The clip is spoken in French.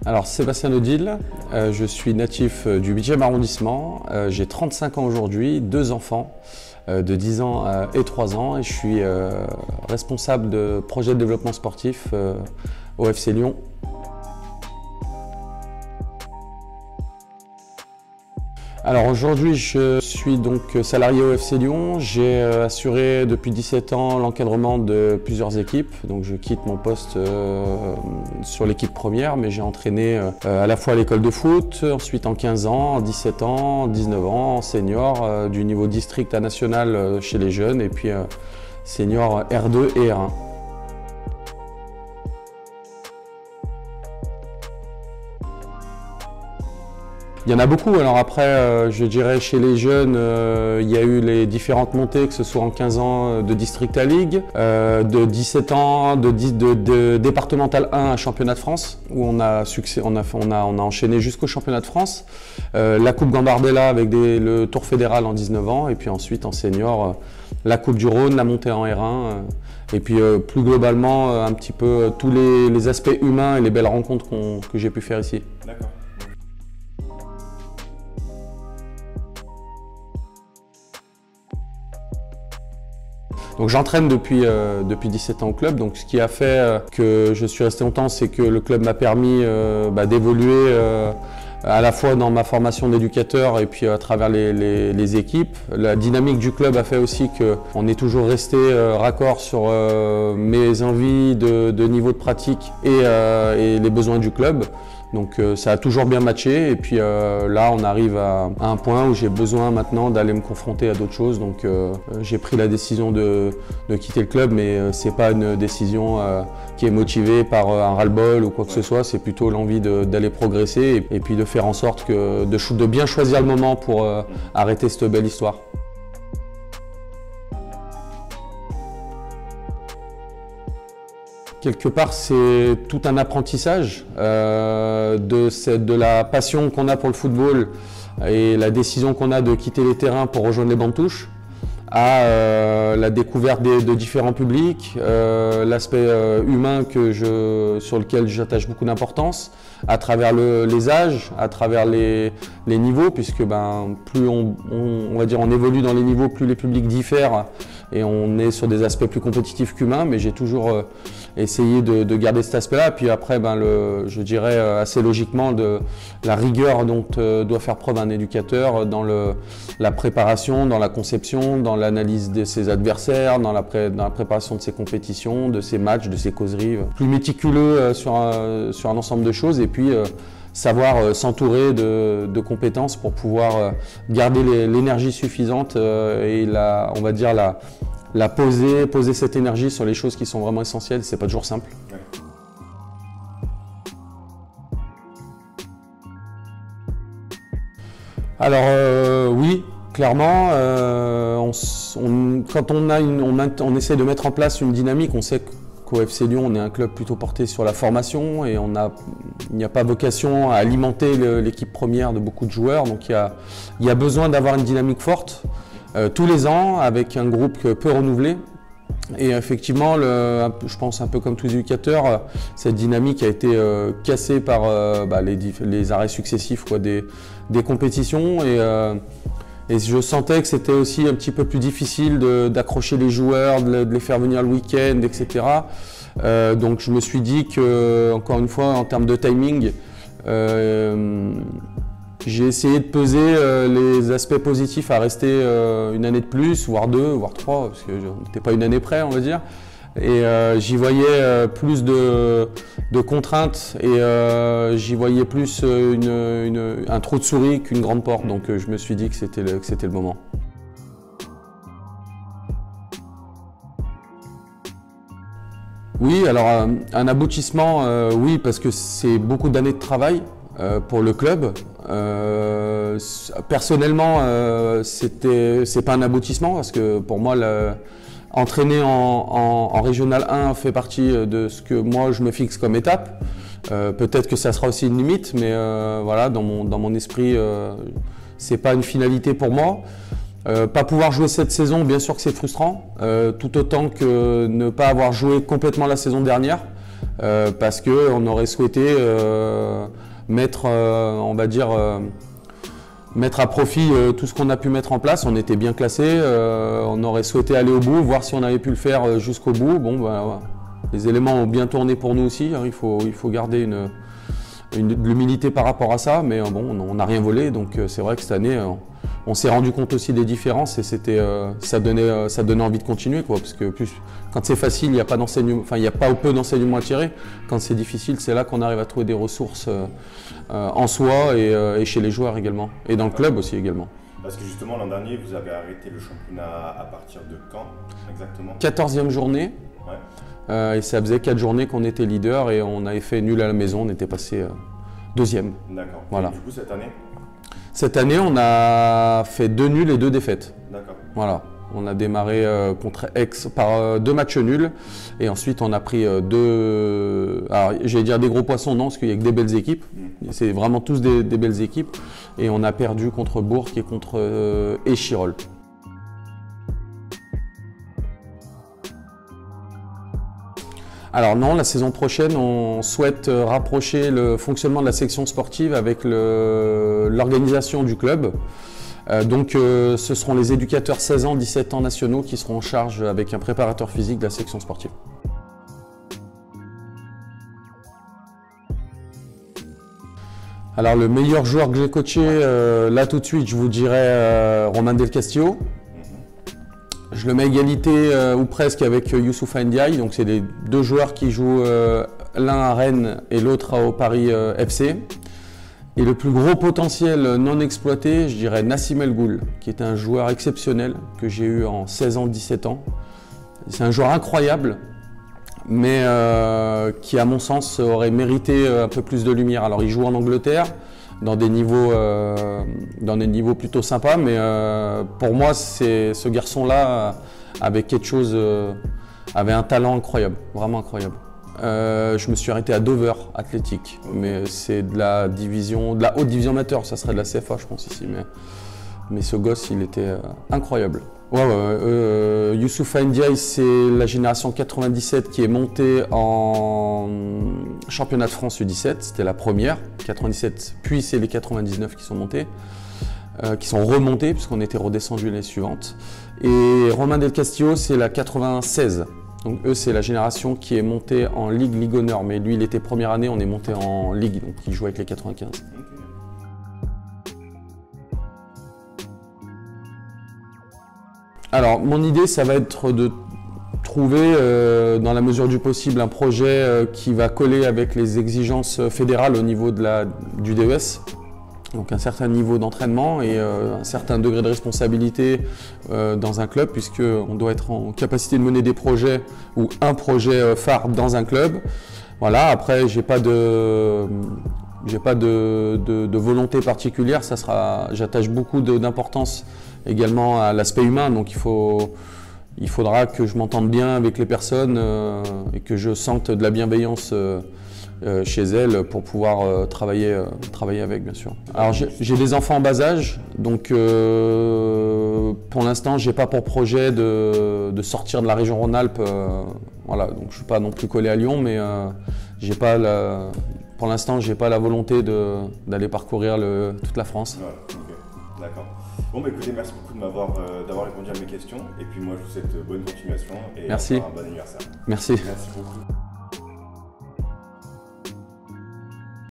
Alors Sébastien Odile, je suis natif du 8e arrondissement, j'ai 35 ans aujourd'hui, 2 enfants de 10 ans et 3 ans et je suis responsable de projet de développement sportif au FC Lyon. Alors aujourd'hui je suis donc salarié au FC Lyon, j'ai assuré depuis 17 ans l'encadrement de plusieurs équipes, donc je quitte mon poste sur l'équipe première mais j'ai entraîné à la fois à l'école de foot, ensuite en 15 ans, en 17 ans, en 19 ans, en senior, du niveau district à national chez les jeunes et puis senior R2 et R1. Il y en a beaucoup, alors après je dirais chez les jeunes il y a eu les différentes montées, que ce soit en 15 ans de District à Ligue, de 17 ans de départemental 1 à championnat de France où on a enchaîné jusqu'au championnat de France, la Coupe Gambardella avec le Tour fédéral en 19 ans et puis ensuite en senior la Coupe du Rhône, la montée en R1 et puis plus globalement un petit peu tous les aspects humains et les belles rencontres que j'ai pu faire ici. D'accord. Donc j'entraîne depuis 17 ans au club, donc ce qui a fait que je suis resté longtemps, c'est que le club m'a permis d'évoluer à la fois dans ma formation d'éducateur et puis à travers les équipes. La dynamique du club a fait aussi qu'on est toujours resté raccord sur mes envies de niveau de pratique et les besoins du club. Donc ça a toujours bien matché et puis là on arrive à un point où j'ai besoin maintenant d'aller me confronter à d'autres choses. Donc j'ai pris la décision de quitter le club, mais c'est pas une décision qui est motivée par un ras-le-bol ou quoi que ce soit, c'est plutôt l'envie d'aller progresser et puis de faire en sorte de bien choisir le moment pour arrêter cette belle histoire. Quelque part, c'est tout un apprentissage de la passion qu'on a pour le football et la décision qu'on a de quitter les terrains pour rejoindre les bancs de touche, à la découverte de différents publics, l'aspect humain sur lequel j'attache beaucoup d'importance, à travers les âges, à travers les niveaux, puisque plus on va dire on évolue dans les niveaux, plus les publics diffèrent et on est sur des aspects plus compétitifs qu'humains, mais j'ai toujours essayé de garder cet aspect-là. Puis après, je dirais assez logiquement de la rigueur dont doit faire preuve un éducateur dans la préparation, dans la conception, dans l'analyse de ses adversaires, dans la préparation de ses compétitions, de ses matchs, de ses causeries. Plus méticuleux sur un ensemble de choses et puis savoir s'entourer de compétences pour pouvoir garder l'énergie suffisante et on va dire poser cette énergie sur les choses qui sont vraiment essentielles. C'est pas toujours simple. Ouais. Alors oui, clairement, quand on essaie de mettre en place une dynamique, on sait qu'au FC Lyon, on est un club plutôt porté sur la formation et il n'y a pas vocation à alimenter l'équipe première de beaucoup de joueurs. Donc il y a besoin d'avoir une dynamique forte tous les ans avec un groupe peu renouvelé. Et effectivement, je pense un peu comme tous les éducateurs, cette dynamique a été cassée par les arrêts successifs des compétitions. Et je sentais que c'était aussi un petit peu plus difficile d'accrocher les joueurs, de les faire venir le week-end, etc. Donc je me suis dit que, encore une fois, en termes de timing, j'ai essayé de peser les aspects positifs à rester une année de plus, voire 2, voire 3, parce que on n'était pas une année près, on va dire. Et j'y voyais plus de contraintes et j'y voyais plus un trou de souris qu'une grande porte. Donc je me suis dit que c'était le moment. Oui, alors un aboutissement, oui, parce que c'est beaucoup d'années de travail pour le club. Personnellement, c'est pas un aboutissement parce que pour moi, entraîner en Régional 1 fait partie de ce que moi je me fixe comme étape. Peut-être que ça sera aussi une limite, mais voilà, dans mon esprit, c'est pas une finalité pour moi. Pas pouvoir jouer cette saison, bien sûr que c'est frustrant, tout autant que ne pas avoir joué complètement la saison dernière. parce qu'on aurait souhaité mettre, on va dire, mettre à profit tout ce qu'on a pu mettre en place. On était bien classé, on aurait souhaité aller au bout, voir si on avait pu le faire jusqu'au bout. Bon, bah, les éléments ont bien tourné pour nous aussi, hein. Il faut garder de l'humilité par rapport à ça, mais bon, on n'a rien volé, donc c'est vrai que cette année, on s'est rendu compte aussi des différences et ça donnait envie de continuer, quoi, parce que quand c'est facile, il n'y a pas d'enseignement, enfin il n'y a pas ou peu d'enseignement à tirer. Quand c'est difficile, c'est là qu'on arrive à trouver des ressources en soi et chez les joueurs également, et dans le club aussi également. Parce que justement l'an dernier, vous avez arrêté le championnat à partir de quand exactement? 14e journée. Ouais. Et ça faisait 4 journées qu'on était leader et on avait fait nul à la maison, on était passé deuxième. D'accord. Voilà. Et du coup cette année? Cette année, on a fait 2 nuls et 2 défaites. D'accord. Voilà. On a démarré contre Aix par 2 matchs nuls et ensuite on a pris 2. Alors j'allais dire des gros poissons, non, parce qu'il n'y a que des belles équipes. C'est vraiment tous des belles équipes. Et on a perdu contre Bourg et contre Échirol. Alors non, la saison prochaine, on souhaite rapprocher le fonctionnement de la section sportive avec l'organisation du club. Donc ce seront les éducateurs 16 ans, 17 ans nationaux qui seront en charge avec un préparateur physique de la section sportive. Alors le meilleur joueur que j'ai coaché, là tout de suite, je vous dirais Romain Del Castillo. Je le mets à égalité ou presque avec Youssoufa Ndiaye, donc c'est les 2 joueurs qui jouent l'un à Rennes et l'autre au Paris FC. Et le plus gros potentiel non exploité, je dirais Nassim El Ghoul, qui est un joueur exceptionnel que j'ai eu en 16 ans, 17 ans. C'est un joueur incroyable, mais qui à mon sens aurait mérité un peu plus de lumière. Alors il joue en Angleterre, dans des niveaux plutôt sympas, mais pour moi, ce garçon-là avait quelque chose, avait un talent incroyable, vraiment incroyable. Je me suis arrêté à Dover Athletic, mais c'est de la haute division amateur, ça serait de la CFA je pense ici, mais ce gosse il était incroyable. Youssoufa Ndiaye, c'est la génération 97 qui est montée en championnat de France U17, c'était la première, 97, puis c'est les 99 qui sont montés, qui sont remontés puisqu'on était redescendu l'année suivante. Et Romain Del Castillo, c'est la 96. Donc eux, c'est la génération qui est montée en Ligue Honneur, mais lui, il était première année, on est monté en Ligue, donc il joue avec les 95. Alors, mon idée, ça va être de trouver, dans la mesure du possible, un projet qui va coller avec les exigences fédérales au niveau du DES. Donc un certain niveau d'entraînement et un certain degré de responsabilité dans un club, puisqu'on doit être en capacité de mener des projets ou un projet phare dans un club. Voilà, après, j'ai pas de volonté particulière, j'attache beaucoup d'importance également à l'aspect humain, donc il faudra que je m'entende bien avec les personnes et que je sente de la bienveillance chez elles pour pouvoir travailler avec, bien sûr. Alors j'ai des enfants en bas âge, donc pour l'instant j'ai pas pour projet de sortir de la région Rhône-Alpes. Voilà, donc je suis pas non plus collé à Lyon, mais pour l'instant j'ai pas la volonté d'aller parcourir toute la France. Ouais, okay. D'accord. Bon bah écoutez, merci beaucoup d'avoir répondu à mes questions et puis moi je vous souhaite bonne continuation et merci. un bon anniversaire. Merci. Merci beaucoup.